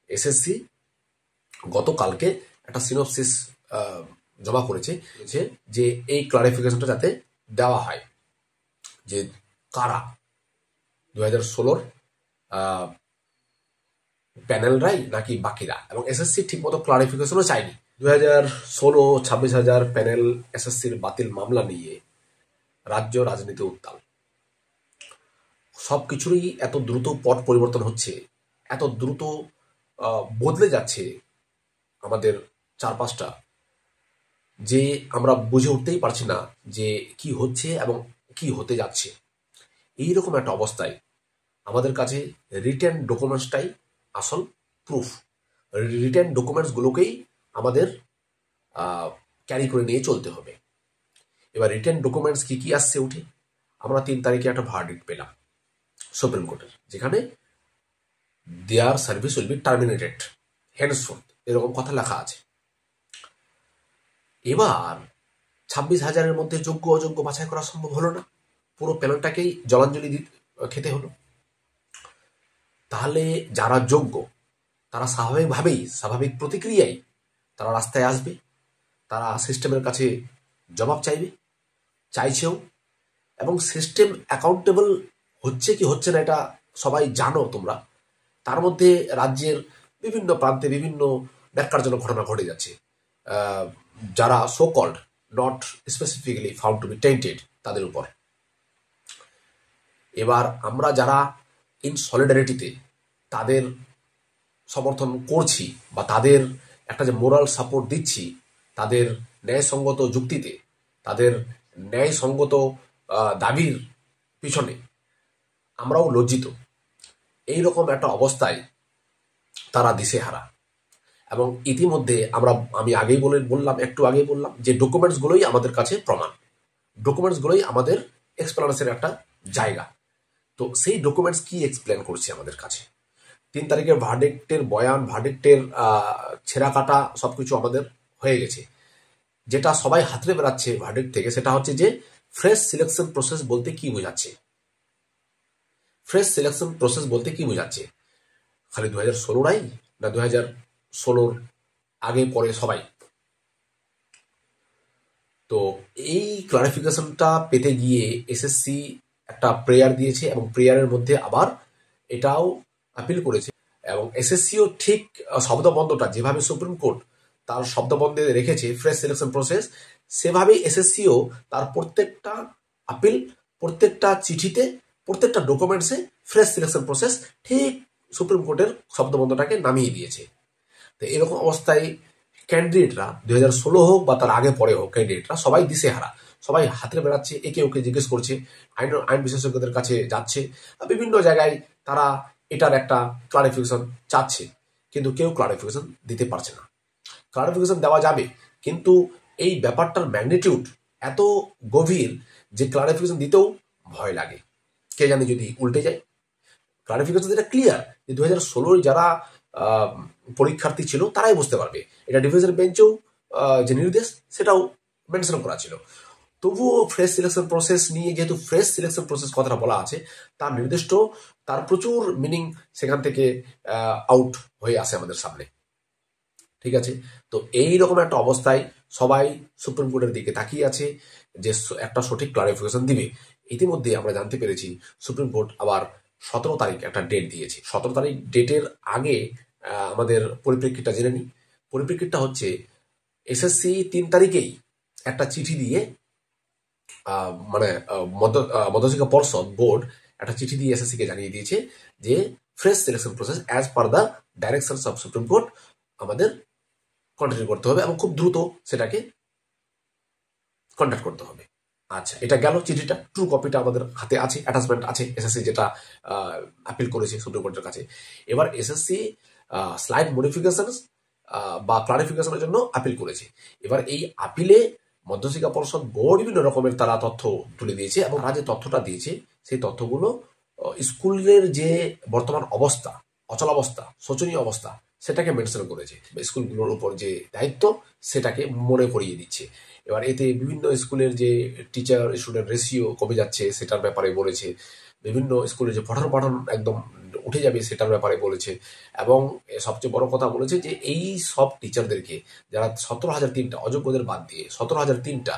SSC গতকালকে একটা synopsis জমা করেছে যে এই ক্লারিফিকেশনটা যাতে দেওয়া হয় যে কারা 2016 প্যানেলরাই নাকি বাকিরা, এবং এসএসসি ঠিক মতো ক্লারিফিকেশনও চায়নি। 2016-26,000 প্যানেল এসএসসির বাতিল মামলা নিয়ে রাজ্য রাজনীতি উত্তাল। সবকিছুরই এত দ্রুত পট পরিবর্তন হচ্ছে, এত দ্রুত বদলে যাচ্ছে আমাদের চারপাশটা, যে আমরা বুঝে উঠতেই পারছি না যে কি হচ্ছে এবং কি হতে যাচ্ছে। এইরকম একটা অবস্থায় আমাদের কাছে রিটেন ডকুমেন্টসটাই আসল প্রুফ। রিটেন ডকুমেন্টসগুলোকেই আমাদের ক্যারি করে নিয়ে চলতে হবে। এবার রিটেন ডকুমেন্টস কি কি আসছে উঠে, আমরা 3 তারিখে একটা ভার্ডিক্ট পেলাম সুপ্রিম কোর্টের, যেখানে their service will be terminated henceforth, এরকম কথা লেখা আছে। এবার 26,000-এর মধ্যে যোগ্য অযোগ্য বাছাই করা সম্ভব হলো না, পুরো প্যানেলটাকেই জলাঞ্জলি খেতে হলো। তাহলে যারা যোগ্য তারা স্বাভাবিক প্রতিক্রিয়ায় তারা রাস্তায় আসবে, তারা সিস্টেমের কাছে জবাব চাইছেও, এবং সিস্টেম অ্যাকাউন্টেবল হচ্ছে কি হচ্ছে না এটা সবাই জানো তোমরা। তার মধ্যে রাজ্যের বিভিন্ন প্রান্তে বিভিন্ন ন্যাক্কারজনক ঘটনা ঘটে যাচ্ছে, যারা so called not specifically found to be tainted তাদের উপর। এবার আমরা যারা ইন সলিডারিটিতে তাদের সমর্থন করছি বা তাদের একটা যে মোরাল সাপোর্ট দিচ্ছি, তাদের ন্যায়সঙ্গত যুক্তিতে, তাদের ন্যায়সঙ্গত দাবির পিছনে, আমরাও লজ্জিত। এইরকম একটা অবস্থায় তারা দিশেহারা। এবং ইতিমধ্যে আমি একটু আগেই বললাম যে ডকুমেন্টসগুলোই আমাদের কাছে প্রমাণ, ডকুমেন্টসগুলোই আমাদের এক্সপ্লেনেশনের একটা জায়গা। তো সেই ডকুমেন্টস কি এক্সপ্লেন করছে আমাদের কাছে? 3 তারিখের ভার্ডিক্টের বয়ান, ভার্ডিক্টের ছেঁড়া কাটা সবকিছু আমাদের হয়ে গেছে। যেটা সবাই হাতড়ে বেড়াচ্ছে ভার্ডিক্ট থেকে, সেটা হচ্ছে যে ফ্রেশ সিলেকশন প্রসেস বলতে কি বোঝাচ্ছে। ফ্রেশ সিলেকশন প্রসেস বলতে কি বোঝাচ্ছে? খালি 2016-রাই না 2016-র আগে পরে সবাই? তো এই ক্লারিফিকেশনটা পেতে গিয়ে এসএসসি একটা প্রেয়ার দিয়েছে, এবং প্রেয়ারের মধ্যে আবার এটাও আপিল করেছে। এবং এসএসসিও ঠিক শব্দবন্ধটা যেভাবে সুপ্রিম কোর্ট তার শব্দবন্ধে রেখেছে ফ্রেশ সিলেকশন প্রসেস, সেভাবেই এসএসসিও তার প্রত্যেকটা আপিল, প্রত্যেকটা চিঠিতে, প্রত্যেকটা ডকুমেন্টসে ফ্রেশ সিলেকশন প্রসেস ঠিক সুপ্রিম কোর্টের শব্দবন্ধটাকে নামিয়ে দিয়েছে। তো এরকম অবস্থায় ক্যান্ডিডেটরা 2016 হোক বা তার আগে পরে হোক, ক্যান্ডিডেটরা সবাই দিশেহারা, সবাই হাতে বেড়াচ্ছে, একে ওকে জিজ্ঞেস করছে, আইন বিশেষজ্ঞদের কাছে যাচ্ছে, বিভিন্ন জায়গায় তারা এটার একটা ক্লারিফিকেশন চাচ্ছে, কিন্তু কেউ ক্লারিফিকেশন দিতে পারছে না। ক্লারিফিকেশন দেওয়া যাবে, কিন্তু এই ব্যাপারটার ম্যাগনিটিউড এত গভীর যে ক্লারিফিকেশন দিতেও ভয় লাগে, কে জানে যদি উল্টে যায়। ক্লারিফিকেশন এটা ক্লিয়ার যে 2016 যারা পরীক্ষার্থী ছিল তারাই বুঝতে পারবে, এটা ডিভিশন বেঞ্চেও যে নির্দেশ সেটাও মেনশন করা ছিল। তবুও ফ্রেশ সিলেকশন প্রসেস নিয়ে, যেহেতু ফ্রেশ সিলেকশন প্রসেস কথাটা বলা আছে, তার নির্দিষ্ট তার প্রচুর মিনিং সেখান থেকে আউট হয়ে আসে আমাদের সামনে। ঠিক আছে, তো এইরকম একটা অবস্থায় সবাই সুপ্রিম কোর্টের দিকে তাকিয়ে আছে যে একটা সঠিক ক্লারিফিকেশন দিবে। ইতিমধ্যে আমরা জানতে পেরেছি সুপ্রিম কোর্ট আবার 17 তারিখ একটা ডেট দিয়েছে। 17 তারিখ ডেটের আগে আমাদের পরিপ্রেক্ষিতটা জেনে নিই। পরিপ্রেক্ষিতটা হচ্ছে এসএসসি 3 তারিখেই একটা চিঠি দিয়ে, মানে মধ্যশিক্ষা পর্ষদ বোর্ড একটা চিঠি দিয়ে এসএসসি কে জানিয়ে দিয়েছে যে fresh selection process as per the directions of supreme court আমাদের কন্টিনিউ করতে হবে এবং খুব দ্রুত সেটাকে কন্ডাক্ট করতে হবে। আচ্ছা, এটা গেল চিঠিটা, ট্রু কপিটা আমাদের হাতে আছে, অ্যাটাচমেন্ট আছে এসএসসি যেটা আপিল করেছে সুপ্রিম কোর্টের কাছে। এবার এসএসসি স্লাইড মডিফিকেশন বা ক্লারিফিকেশনের জন্য আপিল করেছে। এবার এই আপিলে মধ্যশিক্ষা পর্ষদ বোর্ড বিভিন্ন রকমের তারা তথ্য তুলে দিয়েছে, এবং তারা যে তথ্যটা দিয়েছে সেই তথ্যগুলো স্কুলের যে বর্তমান অবস্থা, অচলাবস্থা, শোচনীয় অবস্থা, সেটাকে মেনশন করেছে। স্কুলগুলোর উপর যে দায়িত্ব সেটাকে মনে করিয়ে দিচ্ছে। এবার এতে বিভিন্ন স্কুলের যে টিচার স্টুডেন্ট রেশিও কমে যাচ্ছে সেটার ব্যাপারে বলেছে। বিভিন্ন স্কুলের যে পঠন পাঠন একদম উঠে যাবে সেটার ব্যাপারে বলেছে। এবং সবচেয়ে বড় কথা বলেছে যে এই সব টিচারদেরকে, যারা 17,003টা অযোগ্যদের বাদ দিয়ে 17,003টা,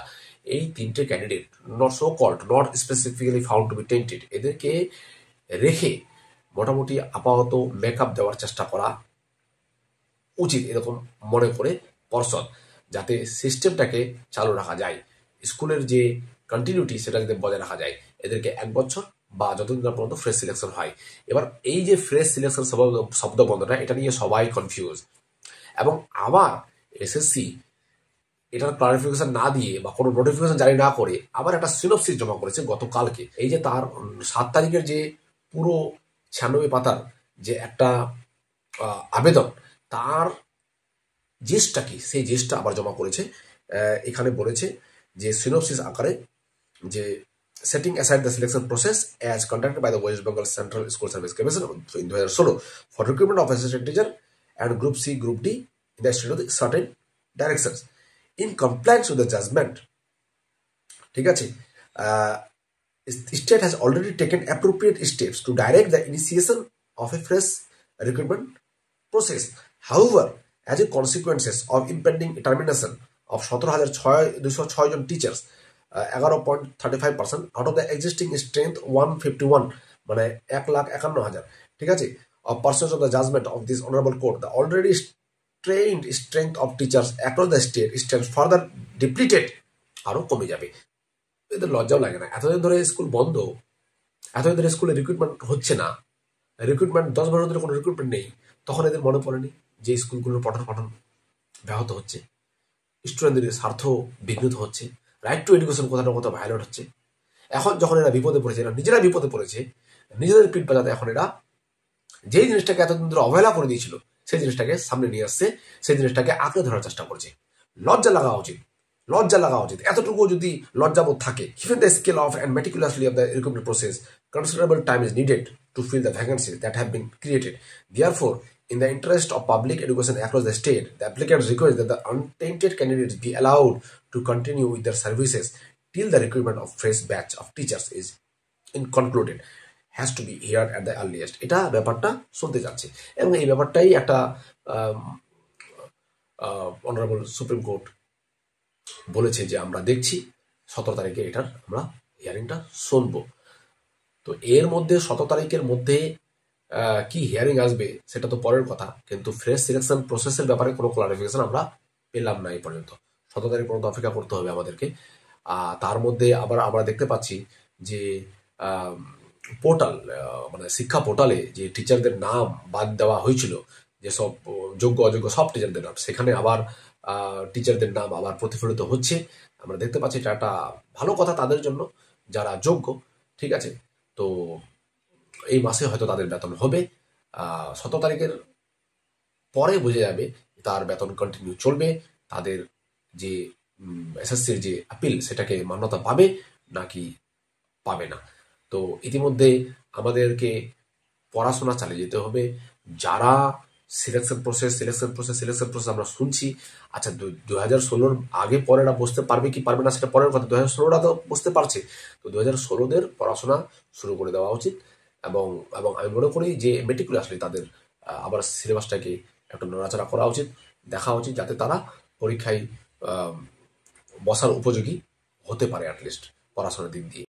এই 3টে candidate not so called, not specifically found to be tainted, এদেরকে রেখে মোটামুটি আপাতত মেকআপ দেওয়ার চেষ্টা করা উচিত এরকম মনে করে পর্ষদ, যাতে সিস্টেমটাকে চালু রাখা যায়, স্কুলের যে কন্টিনিউটি সেটা যাতে বজায় রাখা যায়। এদেরকে 1 বছর বা যতদিন না পর্যন্ত ফ্রেশ সিলেকশন হয়। এবার এই যে ফ্রেশ সিলেকশন শব্দবন্ধটা, এটা নিয়ে সবাই কনফিউজ। এবং আবার এসএসসি এটার ক্লারিফিকেশন না দিয়ে বা কোনো নোটিফিকেশন জারি না করে আবার একটা সিনপসিস জমা করেছে গতকালকে। এই যে তার 7 তারিখের যে পুরো 96 পাতার যে একটা আবেদন, তার জিসটা কি, সেই জিসটা আবার জমা করেছে। এখানে বলেছে যে সিনোপসিস আকারে যে setting aside the selection process as conducted by the West Bengal Central School Service Commission in 2016 for recruitment of assistant teacher and Group C, Group D in the state of the certain directions in compliance with the judgment, ঠিক আছে, state has already taken appropriate steps to direct the initiation of a fresh recruitment process. However, as a consequences of impending termination of 17,206 জন teachers, 11.35% out of the existing strength 151, মানে 1,51,000, ঠিক আছে, of persons of the judgment of this honorable court, the already strained strength of teachers across the state stands further depleted, আরো কমে যাবে। এদের লজ্জাও লাগে না, এতদিন ধরে স্কুল বন্ধ, এতদিন ধরে স্কুলে রিক্রুটমেন্ট হচ্ছে না, রিক্রুটমেন্ট 10 বছর ধরে কোনো রিক্রুটমেন্ট নেই, তখন এদের মনে পড়েনি যে স্কুলগুলোর পঠন পাঠন ব্যাহত হচ্ছে, স্টুডেন্টদের স্বার্থ বিঘ্নিত হচ্ছে, রাইট টু এডুকেশন কোথাও কোথাও ভায়োলেট হচ্ছে। এখন যখন এরা বিপদে পড়েছে, এরা নিজেরা বিপদে পড়েছে, নিজেদের পিঠ বাজাতে এখন এরা যেই জিনিসটাকে এতদিন ধরে অবহেলা করে দিয়েছিল সেই জিনিসটাকে সামনে নিয়ে আসছে, সেই জিনিসটাকে আঁকড়ে ধরার চেষ্টা করছে। লজ্জা লাগা উচিত, লজ্জা লাগা উচিত। এতটুকু যদি লজ্জাবোধ থাকে, given the scale of and meticulously of the recruitment process, considerable time is needed to fill the vacancies that have been created. Therefore, in the interest of public education across the state, the applicants request that the untainted candidates be allowed to continue with their services till the recruitment of fresh batch of teachers is concluded, has to be heard at the earliest. এটা ব্যাপারটা শুনতে যাচ্ছে এবং এই ব্যাপারটাই একটা honourable supreme court বলেছে যে আমরা দেখছি 17 তারিখে এটার আমরা হিয়ারিংটা শুনবো। তো এর মধ্যে 17 তারিখের মধ্যে কি হিয়ারিং আসবে সেটা তো পরের কথা, কিন্তু ফ্রেশ সিলেকশন প্রসেসের ব্যাপারে কোনো ক্লারিফিকেশন আমরা পেলাম না এই পর্যন্ত। 17 তারিখ পর্যন্ত অপেক্ষা করতে হবে আমাদেরকে। তার মধ্যে আবার আমরা দেখতে পাচ্ছি যে পোর্টাল, মানে শিক্ষা পোর্টালে যে টিচারদের নাম বাদ দেওয়া হয়েছিল, যেসব যোগ্য অযোগ্য সব টিচারদের নাম, সেখানে আবার টিচারদের নাম আবার প্রতিফলিত হচ্ছে। আমরা দেখতে পাচ্ছি এটা একটা ভালো কথা তাদের জন্য যারা যোগ্য, ঠিক আছে। তো এই মাসে হয়তো তাদের বেতন হবে, 17 তারিখের পরে বোঝা যাবে তার বেতন কন্টিনিউ চলবে, তাদের যে এসএসসির যে আপিল সেটাকে মান্যতা পাবে নাকি পাবে না। তো ইতিমধ্যে আমাদেরকে পড়াশোনা চালিয়ে যেতে হবে। যারা সিলেকশন প্রসেস আমরা শুনছি, আচ্ছা 2016 আগে পরেরা বসতে পারবে কি পারবে না সেটা পরের কথা, 2016টা তো বুঝতে পারছে, তো 2016দের পড়াশোনা শুরু করে দেওয়া উচিত। এবং এবং আমি মনে করি যে মেটিকুলাসলি তাদের আবার সিলেবাসটাকে একটু নড়াচড়া করা উচিত, দেখা উচিত, যাতে তারা পরীক্ষায় বসার উপযোগী হতে পারে অ্যাটলিস্ট পড়াশোনার দিক দিয়ে।